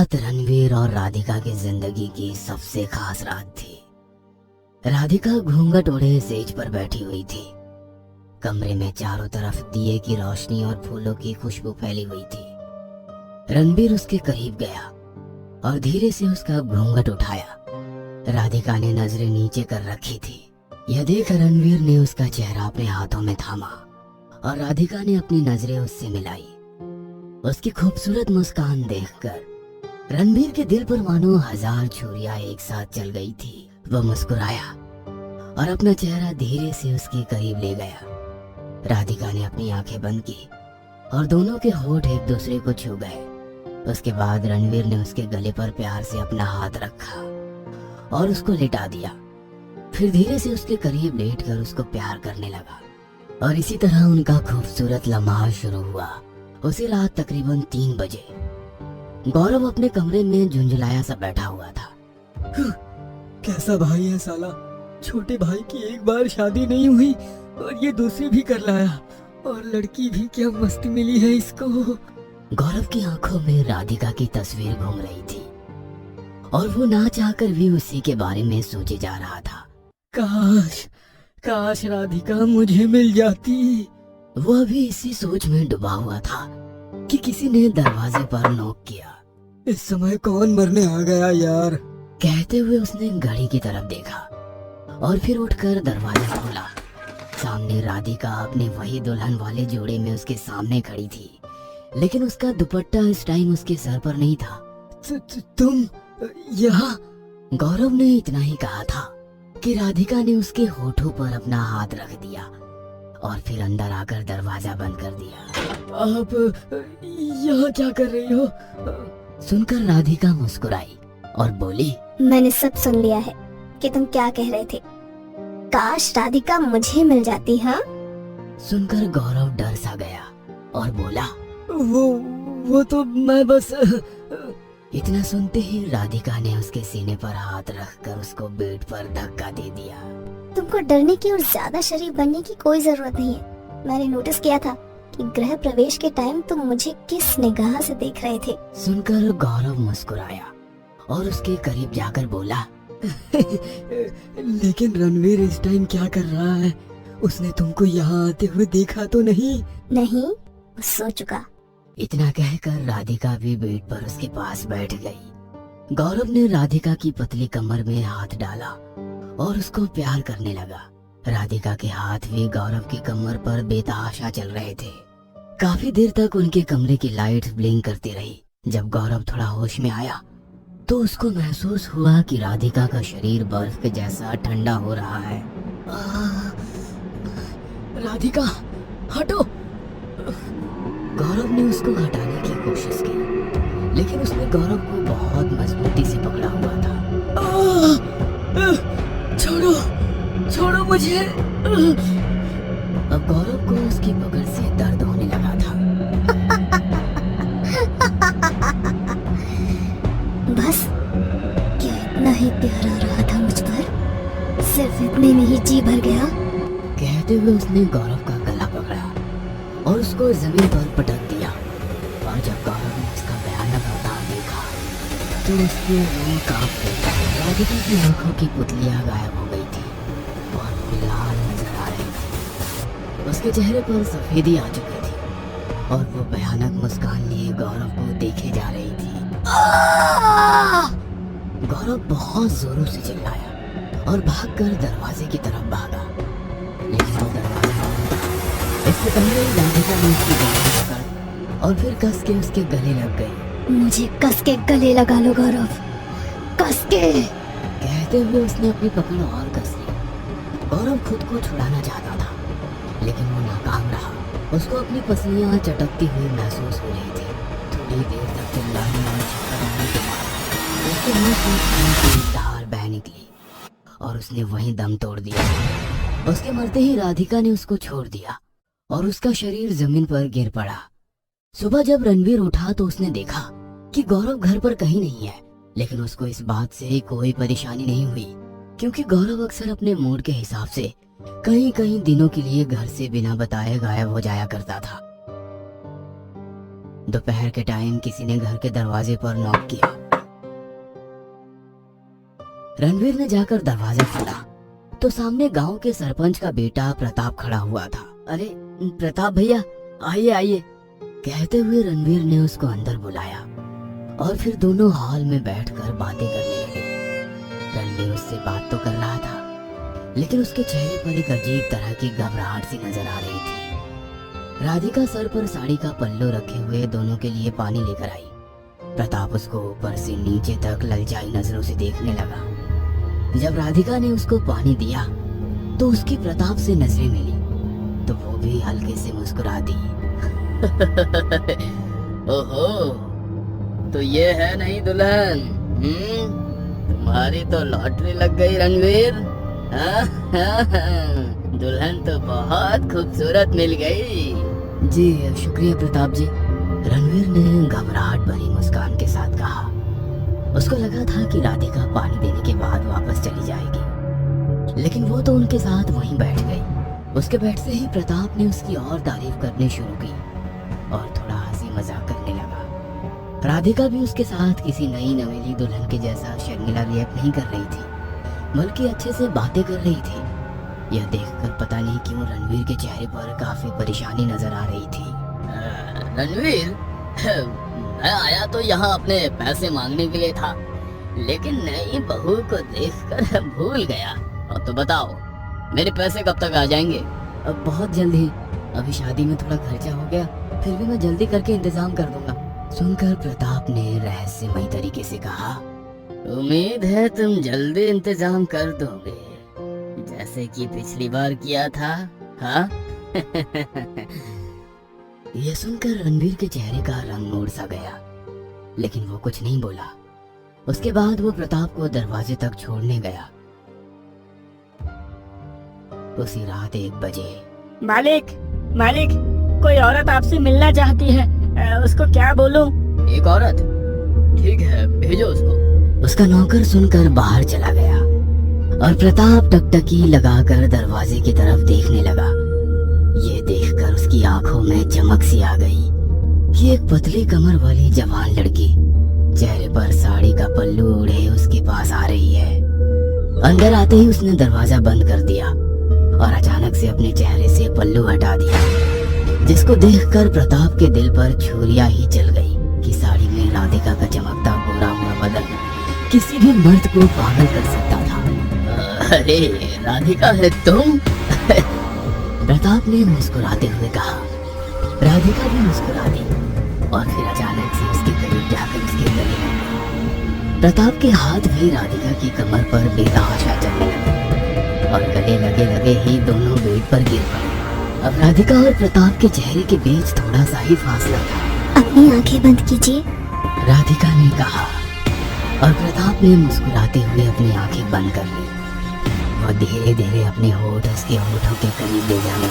रात रणवीर और राधिका की जिंदगी की सबसे खास रात थी। राधिका घूंघट ओढ़े सेज पर बैठी हुई थी। कमरे में चारों तरफ दिए की रोशनी और फूलों की खुशबू फैली हुई थी। रणवीर उसके करीब गया और धीरे से उसका घूंघट उठाया। राधिका ने नजरें नीचे कर रखी थी। यह देख रणवीर ने उसका चेहरा अपने हाथों में थामा और राधिका ने अपनी नजरें उससे मिलाई। उसकी खूबसूरत मुस्कान देखकर रणवीर के दिल पर मानो 1000 छुरियां एक साथ चल गई थी। वह मुस्कुराया और अपना चेहरा धीरे से उसके करीब ले गया। राधिका ने अपनी आंखें बंद की और दोनों के होठ एक दूसरे को छू गए। उसके बाद रणवीर ने उसके गले पर प्यार से अपना हाथ रखा और उसको लिटा दिया। फिर धीरे से उसके करीब लेटकर उसको प्यार करने लगा और इसी तरह उनका खूबसूरत लम्हा शुरू हुआ। उसी रात तकरीबन 3 बजे गौरव अपने कमरे में झुंझलाया सा बैठा हुआ था। कैसा भाई है साला, छोटे भाई की एक बार शादी नहीं हुई और ये दूसरी भी कर लाया, और लड़की भी क्या मस्त मिली है इसको। गौरव की आंखों में राधिका की तस्वीर घूम रही थी और वो ना चाहकर भी उसी के बारे में सोचे जा रहा था। काश काश राधिका मुझे मिल जाती। वो अभी इसी सोच में डूबा हुआ था कि किसी ने दरवाजे पर नॉक किया। इस समय कौन मरने आ गया यार। कहते हुए उसने घड़ी की तरफ देखा और फिर उठकर दरवाजा खोला। सामने राधिका अपने वही दुल्हन वाले जोड़े में उसके सामने खड़ी थी, लेकिन उसका दुपट्टा इस टाइम उसके सर पर नहीं था। तुम यहाँ? गौरव ने इतना ही कहा था कि राधिका ने उसके होठों पर अपना हाथ रख दिया और फिर अंदर आकर दरवाजा बंद कर दिया। आप यहाँ क्या कर रही हो? सुनकर राधिका मुस्कुराई और बोली, मैंने सब सुन लिया है कि तुम क्या कह रहे थे। काश राधिका मुझे मिल जाती। हाँ, सुनकर गौरव डर सा गया और बोला, वो तो मैं बस। इतना सुनते ही राधिका ने उसके सीने पर हाथ रखकर उसको बेड पर धक्का दे दिया। तुमको डरने की और ज्यादा शरीफ बनने की कोई जरूरत नहीं है। मैंने नोटिस किया था कि गृह प्रवेश के टाइम तुम मुझे किस निगाह से देख रहे थे। सुनकर गौरव मुस्कुराया और उसके करीब जाकर बोला, लेकिन रणवीर इस टाइम क्या कर रहा है? उसने तुमको यहाँ आते हुए देखा तो नहीं? नहीं, वो सो चुका। इतना कहकर राधिका भी बेड पर उसके पास बैठ गई। गौरव ने राधिका की पतली कमर में हाथ डाला और उसको प्यार करने लगा। राधिका के हाथ भी गौरव की कमर पर बेतहाशा चल रहे थे। काफी देर तक उनके कमरे की लाइट्स ब्लिंक करती रही। जब गौरव थोड़ा होश में आया तो उसको महसूस हुआ कि राधिका का शरीर बर्फ के जैसा ठंडा हो रहा है। राधिका हटो। गौरव ने उसको हटाने की कोशिश की, लेकिन उसने गौरव को बहुत मजबूती से पकड़ा हुआ था। छोड़ो छोड़ो मुझे। अब गौरव को उसकी पकड़ से दर्द होने लगा था। बस क्या इतना ही प्यार आ रहा था मुझ पर? सिर्फ इतने में ही जी भर गया। कहते हुए उसने गौरव का गला पकड़ा और उसको जमीन पर पटक दिया। और जब गौरव ने उसका भयानक अवतार देखा तो उसके रूह कांप गए। राधिका की आंखों की पुतलियां गायब हो गई थी और वो लाल नजर आ रही थी। उसके चेहरे पर सफेदी आ चुकी थी और वो भयानक मुस्कान लिए गौरव को देखे जा रही थी। गौरव बहुत जोरों से चिल्लाया और भागकर दरवाजे की तरफ भागा, लेकिन वो दरवाजा बंद था। इससे पहले राधिका ने उसकी गर्दन पकड़ और फिर कस के उसके गले लग गई। मुझे कस के गले लगा लो गौरव, कस के। कहते हुए उसने अपनी पकड़ और कस ली। गौरव खुद को छुड़ाना चाहता था, लेकिन वो नाकाम रहा। उसको अपनी पसलियां चटकती हुई महसूस हो रही थी। थोड़ी देर तक चिल्लाने और चिल्लाने के बाद उसके मुंह से खून की धार बह निकली और उसने वहीं दम तोड़ दिया। उसके मरते ही राधिका ने उसको छोड़ दिया और उसका शरीर जमीन पर गिर पड़ा। सुबह जब रणवीर उठा तो उसने देखा कि गौरव घर पर कहीं नहीं है, लेकिन उसको इस बात से कोई परेशानी नहीं हुई, क्योंकि गौरव अक्सर अपने मूड के हिसाब से कई कई दिनों के लिए घर से बिना बताए गायब हो जाया करता था। दोपहर के टाइम किसी ने घर के दरवाजे पर नॉक किया। रणवीर ने जाकर दरवाजा खोला तो सामने गांव के सरपंच का बेटा प्रताप खड़ा हुआ था। अरे प्रताप भैया, आइए आइए, कहते हुए रणवीर ने उसको अंदर बुलाया और फिर दोनों हॉल में बैठकर बातें करने लगे। रणवीर उससे बात तो कर रहा था, लेकिन उसके चेहरे पर एक अजीब तरह की घबराहट सी नजर आ रही थी। राधिका सर पर साड़ी का पल्लू रखे हुए दोनों के लिए पानी लेकर आई। प्रताप उसको ऊपर से नीचे तक ललचाई नजरों से देखने लगा। जब राधिका ने उसको पानी दिया तो उसकी प्रताप से नजरें मिली तो वो भी हल्के से मुस्कुरा दी। ओहो, तो ये है नहीं दुल्हन? तुम्हारी तो लॉटरी लग गई रणवीर। दुल्हन तो बहुत खूबसूरत मिल गई। जी शुक्रिया प्रताप जी, रणवीर ने घबराहट भरी मुस्कान के साथ कहा। उसको लगा था कि राधिका पानी देने के बाद वापस चली जाएगी, लेकिन वो तो उनके साथ वहीं बैठ गई। उसके बैठते ही प्रताप ने उसकी और तारीफ करनी शुरू की और थोड़ा हंसी मजाक करने लगा। राधिका भी उसके साथ किसी नई नवेली दुल्हन के जैसा शर्मिला रिएक्ट नहीं कर रही थी, बल्कि अच्छे से बातें कर रही थी। यह देखकर पता नहीं क्यों रणवीर के चेहरे पर काफी परेशानी नजर आ रही थी। रणवीर, मैं आया तो यहाँ अपने पैसे मांगने के लिए था, लेकिन नई बहू को देखकर भूल गया। और तो बताओ, मेरे पैसे कब तक आ जाएंगे? अब बहुत जल्दी, अभी शादी में थोड़ा खर्चा हो गया, फिर भी मैं जल्दी करके इंतजाम कर दूंगा। सुनकर प्रताप ने रहस्यमयी तरीके से कहा, उम्मीद है तुम जल्दी इंतजाम कर दोगे, जैसे कि पिछली बार किया था। हाँ? यह सुनकर रणवीर के चेहरे का रंग मोड़ सा गया, लेकिन वो कुछ नहीं बोला। उसके बाद वो प्रताप को दरवाजे तक छोड़ने गया। उसी रात 1 बजे। मालिक, मालिक, कोई औरत आपसे मिलना चाहती है, उसको क्या बोलूं? एक औरत? ठीक है, भेजो उसको। उसका नौकर सुनकर बाहर चला गया और प्रताप टकटकी लगाकर दरवाजे की तरफ देखने लगा। ये देखकर उसकी आंखों में चमक सी आ गई कि एक पतली कमर वाली जवान लड़की चेहरे पर साड़ी का पल्लू ओढ़े उसके पास आ रही है। अंदर आते ही उसने दरवाजा बंद कर दिया और अचानक से अपने चेहरे से पल्लू हटा दिया, जिसको देखकर प्रताप के दिल पर छुरियां ही चल गई कि साड़ी में राधिका का चमकता गोरा हुआ बदन किसी भी मर्द को पागल कर सकता था। अरे राधिका है तुम? प्रताप ने मुस्कुराते हुए कहा। राधिका भी मुस्कुरा दी और फिर अचानक से उसके करीब जाकर उसके गले लग गई। प्रताप के हाथ भी राधिका की कमर पर बेतहाशा चलने लगे और गले लगे लगे ही दोनों बेड पर गिर पड़े। अब राधिका और प्रताप के चेहरे के बीच थोड़ा सा ही फासला था। अपनी आंखें बंद कीजिए, राधिका ने कहा और प्रताप ने मुस्कुराते हुए अपनी आंखें बंद कर ली। वो धीरे धीरे अपने होठ उसके होठों के करीब ले जाने